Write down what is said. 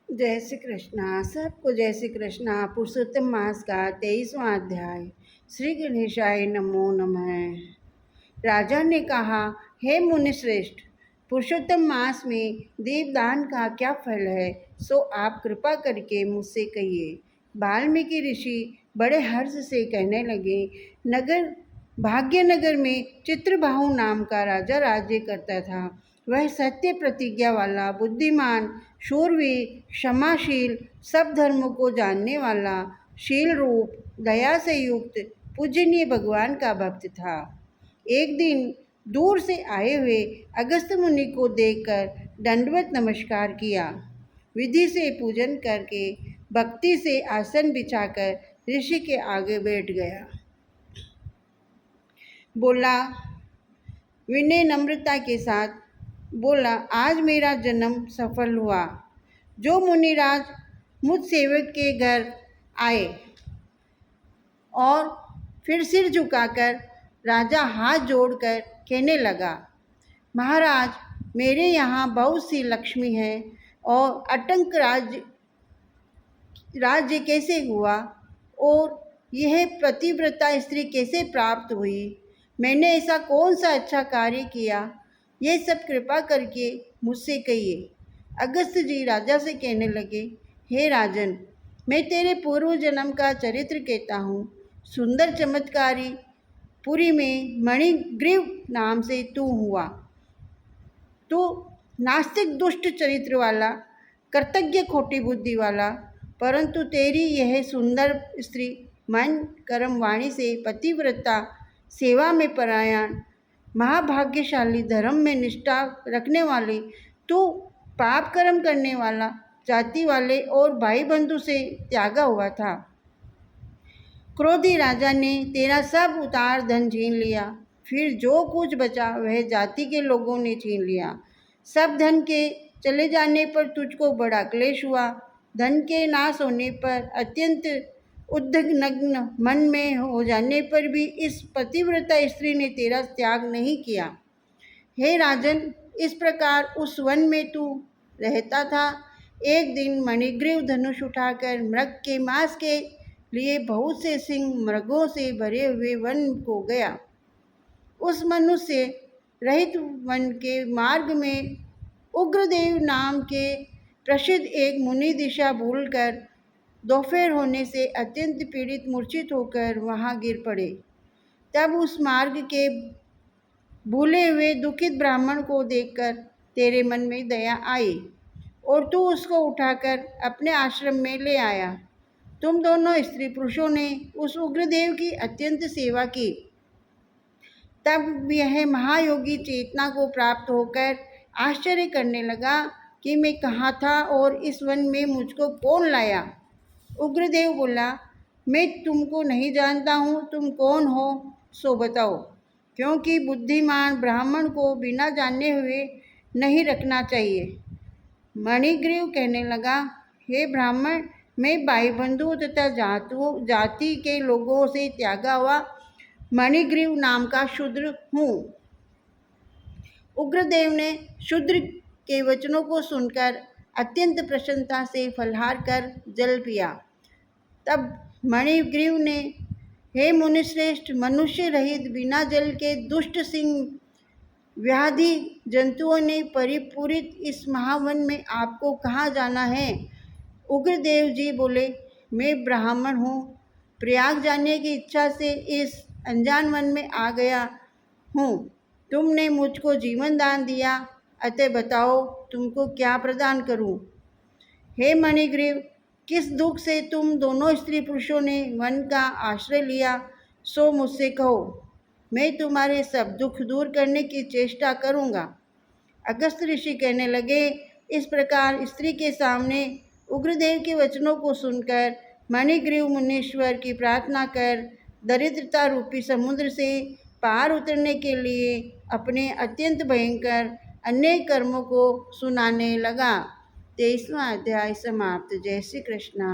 जय श्री कृष्णा। सबको जय श्री कृष्णा। पुरुषोत्तम मास का 23वां अध्याय। श्री गणेशाय नमो नमः। राजा ने कहा, हे मुनिश्रेष्ठ, पुरुषोत्तम मास में दीपदान का क्या फल है, सो आप कृपा करके मुझसे कहिए। वाल्मीकि ऋषि बड़े हर्ष से कहने लगे, नगर भाग्यनगर में चित्रबाहु नाम का राजा राज्य करता था। वह सत्य प्रतिज्ञा वाला, बुद्धिमान, शूरवीर, क्षमाशील, सब धर्मों को जानने वाला, शील रूप, दया से युक्त, पूजनीय भगवान का भक्त था। एक दिन दूर से आए हुए अगस्त मुनि को देखकर दंडवत नमस्कार किया। विधि से पूजन करके भक्ति से आसन बिछाकर ऋषि के आगे बैठ गया। बोला, विनय नम्रता के साथ बोला, आज मेरा जन्म सफल हुआ। जो मुनिराज मुझ सेवक के घर आए और फिर सिर झुकाकर राजा हाथ जोड़कर कहने लगा, महाराज, मेरे यहाँ बहुत सी लक्ष्मी है और अटंक राज्य कैसे हुआ और यह पतिव्रता स्त्री कैसे प्राप्त हुई? मैंने ऐसा कौन सा अच्छा कार्य किया? यह सब कृपा करके मुझसे कहिए। अगस्त जी राजा से कहने लगे, हे राजन, मैं तेरे पूर्व जन्म का चरित्र कहता हूँ। सुंदर चमत्कारी पुरी में मणिग्रीव नाम से तू हुआ। तू नास्तिक दुष्ट चरित्र वाला, कृतज्ञ खोटी बुद्धि वाला, परंतु तेरी यह सुंदर स्त्री मन कर्म वाणी से पतिव्रता, सेवा में परायण, महाभाग्यशाली, धर्म में निष्ठा रखने वाली, तू पाप कर्म करने वाला, जाति वाले और भाई बंधु से त्यागा हुआ था। क्रोधी राजा ने तेरा सब उतार धन छीन लिया, फिर जो कुछ बचा वह जाति के लोगों ने छीन लिया। सब धन के चले जाने पर तुझको बड़ा क्लेश हुआ। धन के नाश होने पर अत्यंत उद्विग्न मन में हो जाने पर भी इस पतिव्रता स्त्री ने तेरा त्याग नहीं किया। हे राजन, इस प्रकार उस वन में तू रहता था। एक दिन मणिग्रीव धनुष उठाकर मृग के मांस के लिए बहुत से सिंह मृगों से भरे हुए वन को गया। उस मनुष्य रहित वन के मार्ग में उग्रदेव नाम के प्रसिद्ध एक मुनि दिशा भूलकर दोपहर होने से अत्यंत पीड़ित मूर्छित होकर वहां गिर पड़े। तब उस मार्ग के भूले हुए दुखित ब्राह्मण को देखकर तेरे मन में दया आई और तू उसको उठाकर अपने आश्रम में ले आया। तुम दोनों स्त्री पुरुषों ने उस उग्रदेव की अत्यंत सेवा की। तब यह महायोगी चेतना को प्राप्त होकर आश्चर्य करने लगा कि मैं कहाँ था और इस वन में मुझको कौन लाया। उग्रदेव बोला, मैं तुमको नहीं जानता हूँ, तुम कौन हो सो बताओ, क्योंकि बुद्धिमान ब्राह्मण को बिना जाने हुए नहीं रखना चाहिए। मणिग्रीव कहने लगा, हे ब्राह्मण, मैं भाई बंधु तथा जाति के लोगों से त्यागा हुआ मणिग्रीव नाम का शूद्र हूँ। उग्रदेव ने शूद्र के वचनों को सुनकर अत्यंत प्रसन्नता से फलहार कर जल पिया। तब मणिग्रीव ने, हे मुनिश्रेष्ठ, मनुष्य रहित बिना जल के दुष्ट सिंह व्याधि जंतुओं ने परिपूरित इस महावन में आपको कहाँ जाना है? उग्रदेव जी बोले, मैं ब्राह्मण हूँ, प्रयाग जाने की इच्छा से इस अनजान वन में आ गया हूँ। तुमने मुझको जीवन दान दिया, अतः बताओ तुमको क्या प्रदान करूँ? हे मणिग्रीव, किस दुख से तुम दोनों स्त्री पुरुषों ने वन का आश्रय लिया, सो मुझसे कहो, मैं तुम्हारे सब दुख दूर करने की चेष्टा करूँगा। अगस्त ऋषि कहने लगे, इस प्रकार स्त्री के सामने उग्रदेव के वचनों को सुनकर मणिग्रीव मुनीश्वर की प्रार्थना कर दरिद्रता रूपी समुद्र से पार उतरने के लिए अपने अत्यंत भयंकर अनेक कर्मों को सुनाने लगा। 23वां अध्याय समाप्त। जय श्री कृष्ण।